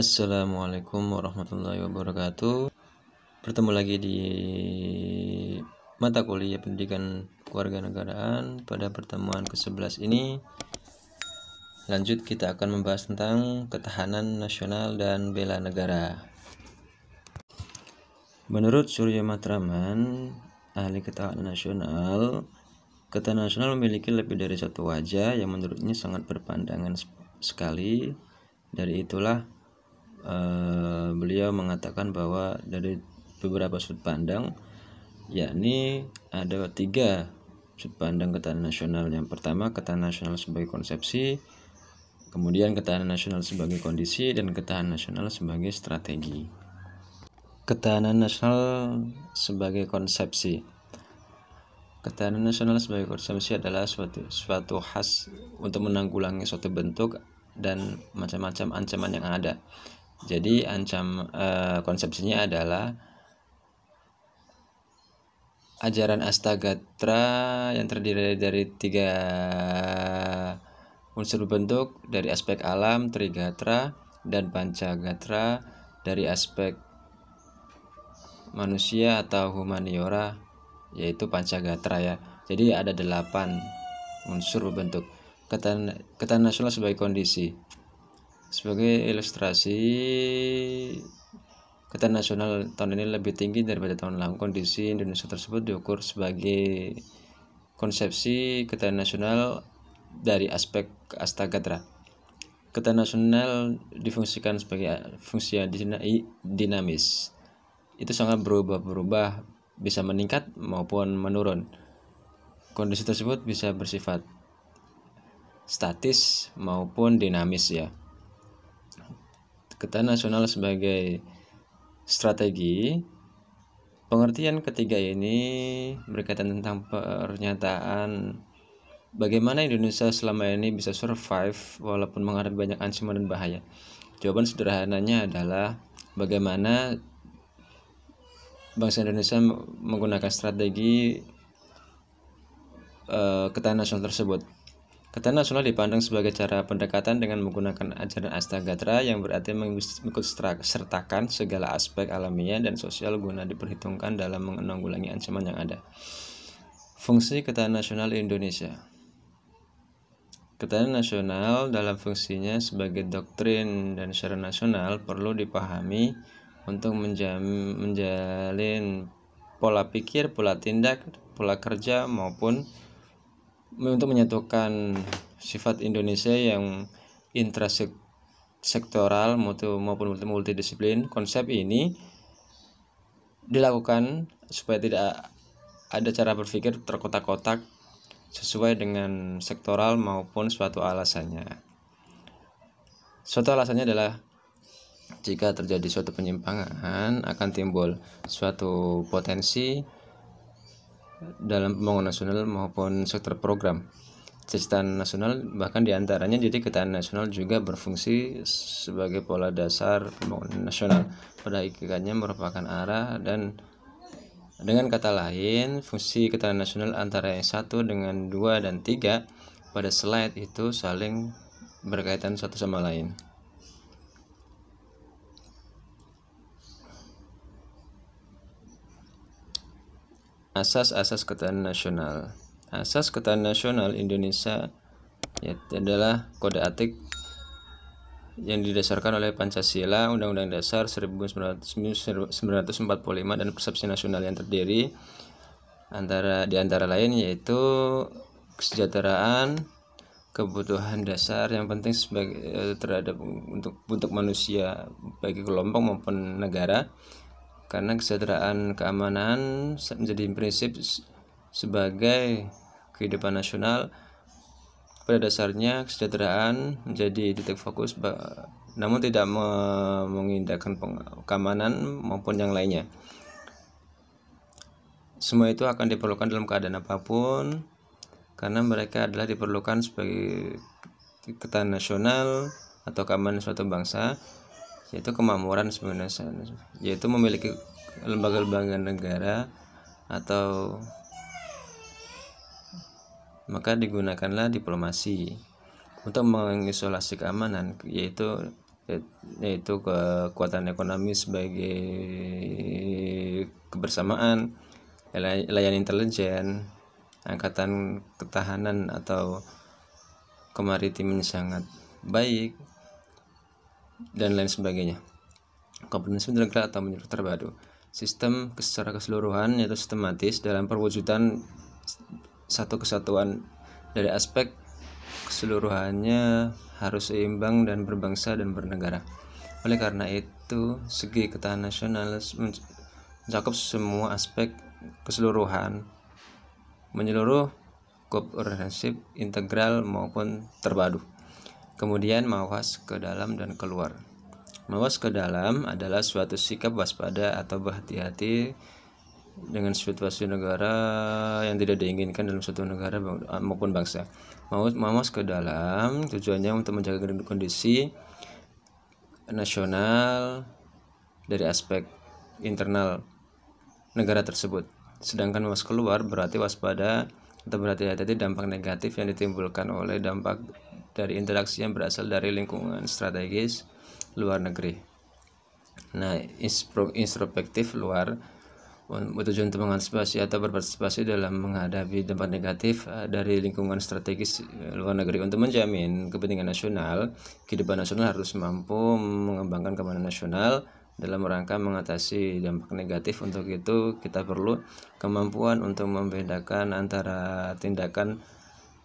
Assalamualaikum warahmatullahi wabarakatuh. Bertemu lagi di mata kuliah pendidikan kewarganegaraan. Pada pertemuan ke-11 ini, lanjut kita akan membahas tentang ketahanan nasional dan bela negara. Menurut Surya Matraman, ahli ketahanan nasional memiliki lebih dari satu wajah yang menurutnya sangat berpandangan sekali. Dari itulah beliau mengatakan bahwa dari beberapa sudut pandang, yakni ada 3 sudut pandang ketahanan nasional. Yang pertama, ketahanan nasional sebagai konsepsi, kemudian ketahanan nasional sebagai kondisi, dan ketahanan nasional sebagai strategi. Ketahanan nasional sebagai konsepsi. Ketahanan nasional sebagai konsepsi adalah suatu khas untuk menanggulangi suatu bentuk dan macam-macam ancaman yang ada. Jadi konsepsinya adalah ajaran Astagatra yang terdiri dari 3 unsur bentuk, dari aspek alam, Trigatra, dan Pancagatra dari aspek manusia atau humaniora, yaitu Pancagatra ya. Jadi ada 8 unsur bentuk. Ketahanan nasional sebagai kondisi. Sebagai ilustrasi, ketahanan nasional tahun ini lebih tinggi daripada tahun lalu. Kondisi Indonesia tersebut diukur sebagai konsepsi ketahanan nasional dari aspek Astagatra. Ketahanan nasional difungsikan sebagai fungsi dinamis. Itu sangat berubah-ubah, bisa meningkat maupun menurun. Kondisi tersebut bisa bersifat statis maupun dinamis ya. Ketahanan nasional sebagai strategi. Pengertian ketiga ini berkaitan tentang pernyataan bagaimana Indonesia selama ini bisa survive walaupun menghadapi banyak ancaman dan bahaya. Jawaban sederhananya adalah bagaimana bangsa Indonesia menggunakan strategi ketahanan nasional tersebut. Ketahanan nasional dipandang sebagai cara pendekatan dengan menggunakan ajaran Astagatra, yang berarti mengikut sertakan segala aspek alamiah dan sosial guna diperhitungkan dalam menanggulangi ancaman yang ada. Fungsi ketahanan nasional Indonesia. Ketahanan nasional dalam fungsinya sebagai doktrin dan secara nasional perlu dipahami untuk menjalin pola pikir, pola tindak, pola kerja maupun untuk menyatukan sifat Indonesia yang intrasektoral maupun multidisiplin. Konsep ini dilakukan supaya tidak ada cara berpikir terkotak-kotak sesuai dengan sektoral maupun suatu alasannya. Suatu alasannya adalah jika terjadi suatu penyimpangan akan timbul suatu potensi dalam pembangunan nasional maupun sektor program ketahanan nasional. Bahkan diantaranya, jadi ketahanan nasional juga berfungsi sebagai pola dasar pembangunan nasional. Pada hakikatnya merupakan arah, dan dengan kata lain, fungsi ketahanan nasional antara yang 1 dengan 2 dan 3 pada slide itu saling berkaitan satu sama lain. Asas-asas ketahanan nasional. Asas ketahanan nasional Indonesia adalah kode etik yang didasarkan oleh Pancasila, Undang-Undang Dasar 1945, dan persepsi nasional yang terdiri di antara lain yaitu kesejahteraan, kebutuhan dasar yang penting terhadap untuk manusia, baik kelompok maupun negara. Karena kesejahteraan keamanan menjadi prinsip sebagai kehidupan nasional. Pada dasarnya kesejahteraan menjadi titik fokus, namun tidak mengindahkan keamanan maupun yang lainnya. Semua itu akan diperlukan dalam keadaan apapun, karena mereka adalah diperlukan sebagai ketahanan nasional atau keamanan suatu bangsa, yaitu kemakmuran sebenarnya, yaitu memiliki lembaga-lembaga negara, atau maka digunakanlah diplomasi untuk mengisolasi keamanan, yaitu yaitu kekuatan ekonomi sebagai kebersamaan, layanan intelijen, angkatan ketahanan atau kemaritiman sangat baik, dan lain sebagainya. Kompetensi integral atau menyeluruh terpadu, sistem secara keseluruhan yaitu sistematis dalam perwujudan satu kesatuan dari aspek keseluruhannya harus seimbang dan berbangsa dan bernegara. Oleh karena itu, segi ketahanan nasional mencakup semua aspek keseluruhan, menyeluruh, komprehensif, integral maupun terpadu. Kemudian mawas ke dalam dan keluar. Mawas ke dalam adalah suatu sikap waspada atau berhati-hati dengan situasi negara yang tidak diinginkan dalam suatu negara maupun bangsa. Mawas ke dalam tujuannya untuk menjaga kondisi nasional dari aspek internal negara tersebut. Sedangkan mawas keluar berarti waspada atau berhati-hati dampak negatif yang ditimbulkan oleh dampak dari interaksi yang berasal dari lingkungan strategis luar negeri. Nah, introspektif luar bertujuan untuk mengantisipasi atau berpartisipasi dalam menghadapi dampak negatif dari lingkungan strategis luar negeri. Untuk menjamin kepentingan nasional, kehidupan nasional harus mampu mengembangkan keamanan nasional dalam rangka mengatasi dampak negatif. Untuk itu kita perlu kemampuan untuk membedakan antara tindakan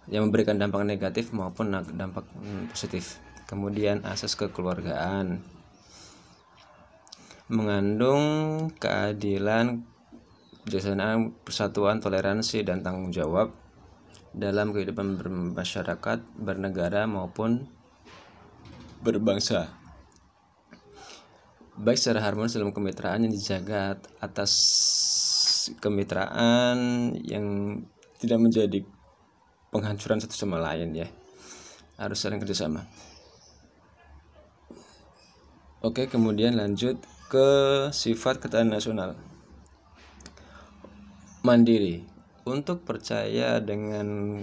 yang memberikan dampak negatif maupun dampak positif. Kemudian asas kekeluargaan mengandung keadilan, kebijaksanaan, persatuan, toleransi, dan tanggung jawab dalam kehidupan bermasyarakat, bernegara maupun berbangsa, baik secara harmonis dalam kemitraan yang dijaga atas kemitraan yang tidak menjadi penghancuran satu sama lain, ya, harus saling kerjasama. Oke, kemudian lanjut ke sifat ketahanan nasional. Mandiri, untuk percaya dengan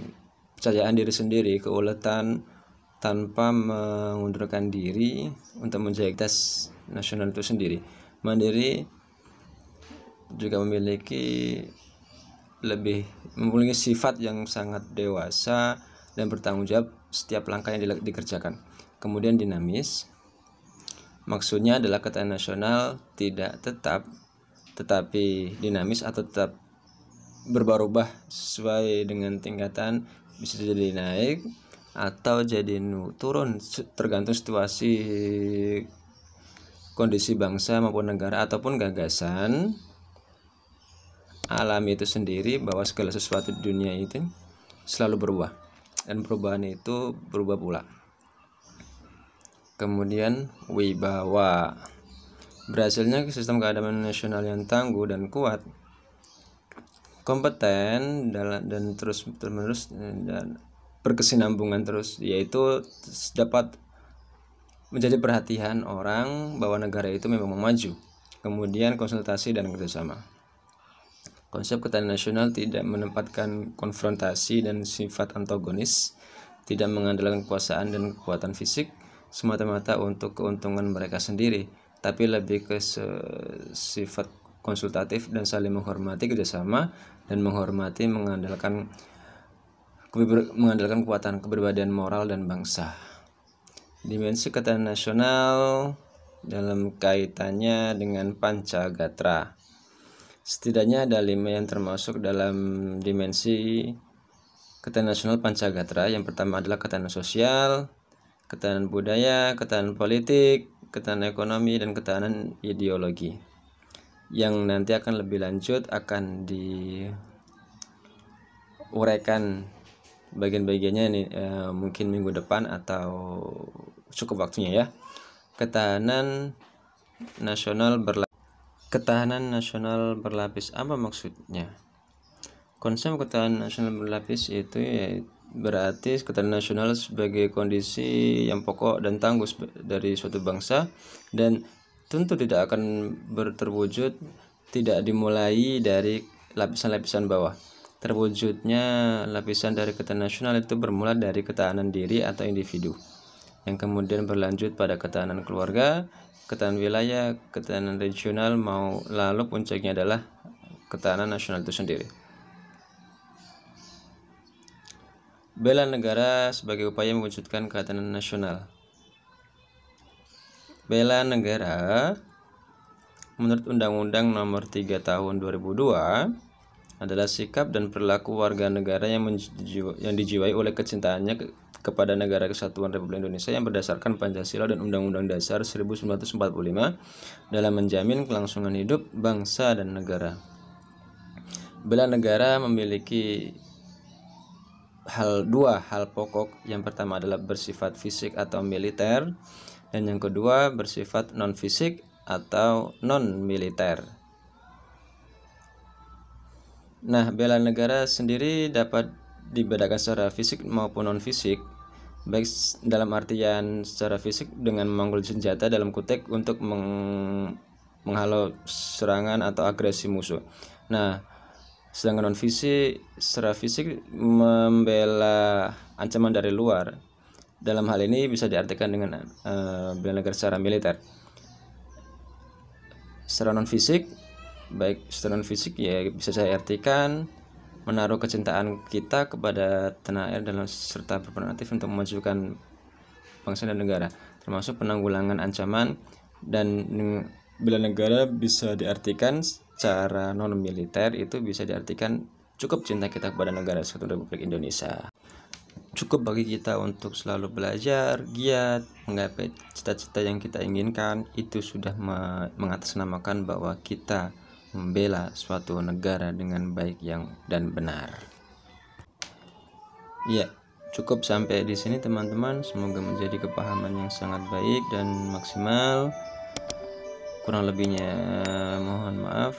kepercayaan diri sendiri, keuletan tanpa mengundurkan diri untuk menjaga tes nasional itu sendiri. Mandiri juga memiliki sifat yang sangat dewasa dan bertanggung jawab setiap langkah yang dikerjakan. Kemudian dinamis, maksudnya adalah ketahanan nasional tidak tetap, tetapi dinamis atau tetap berubah-ubah sesuai dengan tingkatan, bisa jadi naik atau jadi turun tergantung situasi, kondisi bangsa maupun negara ataupun gagasan alami itu sendiri, bahwa segala sesuatu di dunia itu selalu berubah dan perubahan itu berubah pula. Kemudian wibawa, berhasilnya sistem keadaban nasional yang tangguh dan kuat, kompeten dan terus menerus dan berkesinambungan terus, yaitu dapat menjadi perhatian orang bahwa negara itu memang maju. Kemudian konsultasi dan kerjasama. Konsep ketahanan nasional tidak menempatkan konfrontasi dan sifat antagonis, tidak mengandalkan kekuasaan dan kekuatan fisik semata-mata untuk keuntungan mereka sendiri, tapi lebih ke sifat konsultatif dan saling menghormati kerjasama dan mengandalkan kekuatan kepribadian moral dan bangsa. Dimensi ketahanan nasional dalam kaitannya dengan Pancagatra. Setidaknya ada 5 yang termasuk dalam dimensi ketahanan nasional Pancagatra. Yang pertama adalah ketahanan sosial, ketahanan budaya, ketahanan politik, ketahanan ekonomi, dan ketahanan ideologi. Yang nanti akan lebih lanjut akan diuraikan bagian-bagiannya nih, mungkin minggu depan atau cukup waktunya, ya. Ketahanan nasional berlapis, apa maksudnya? Konsep ketahanan nasional berlapis itu ya berarti ketahanan nasional sebagai kondisi yang pokok dan tangguh dari suatu bangsa, dan tentu tidak akan terwujud tidak dimulai dari lapisan-lapisan bawah. Terwujudnya lapisan dari ketahanan nasional itu bermula dari ketahanan diri atau individu. yang kemudian berlanjut pada ketahanan keluarga, ketahanan wilayah, ketahanan regional, lalu puncaknya adalah ketahanan nasional itu sendiri. Bela negara sebagai upaya mewujudkan ketahanan nasional. Bela negara menurut Undang-Undang Nomor 3 Tahun 2002 adalah sikap dan perilaku warga negara yang dijiwai oleh kecintaannya kepada Negara Kesatuan Republik Indonesia yang berdasarkan Pancasila dan Undang-Undang Dasar 1945 dalam menjamin kelangsungan hidup bangsa dan negara. Bela negara memiliki dua hal pokok. Yang pertama adalah bersifat fisik atau militer, dan yang kedua bersifat non-fisik atau non-militer. Nah, bela negara sendiri dapat dibedakan secara fisik maupun non-fisik, baik dalam artian secara fisik dengan memanggul senjata dalam kutek untuk menghalau serangan atau agresi musuh. Nah, sedangkan non-fisik secara fisik membela ancaman dari luar. Dalam hal ini bisa diartikan dengan bela negara secara militer. Secara non-fisik, baik secara non-fisik ya bisa saya artikan menaruh kecintaan kita kepada tanah air dan serta berperan aktif untuk memajukan bangsa dan negara, termasuk penanggulangan ancaman. Dan bela negara bisa diartikan secara non militer, itu bisa diartikan cukup cinta kita kepada negara Kesatuan Republik Indonesia. Cukup bagi kita untuk selalu belajar, giat, menggapai cita-cita yang kita inginkan. Itu sudah mengatasnamakan bahwa kita membela suatu negara dengan baik dan benar. Ya, cukup sampai di sini teman-teman. Semoga menjadi kepahaman yang sangat baik dan maksimal. Kurang lebihnya mohon maaf.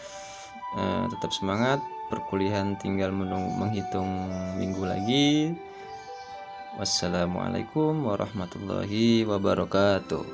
Tetap semangat. Perkuliahan tinggal menghitung minggu lagi. Wassalamualaikum warahmatullahi wabarakatuh.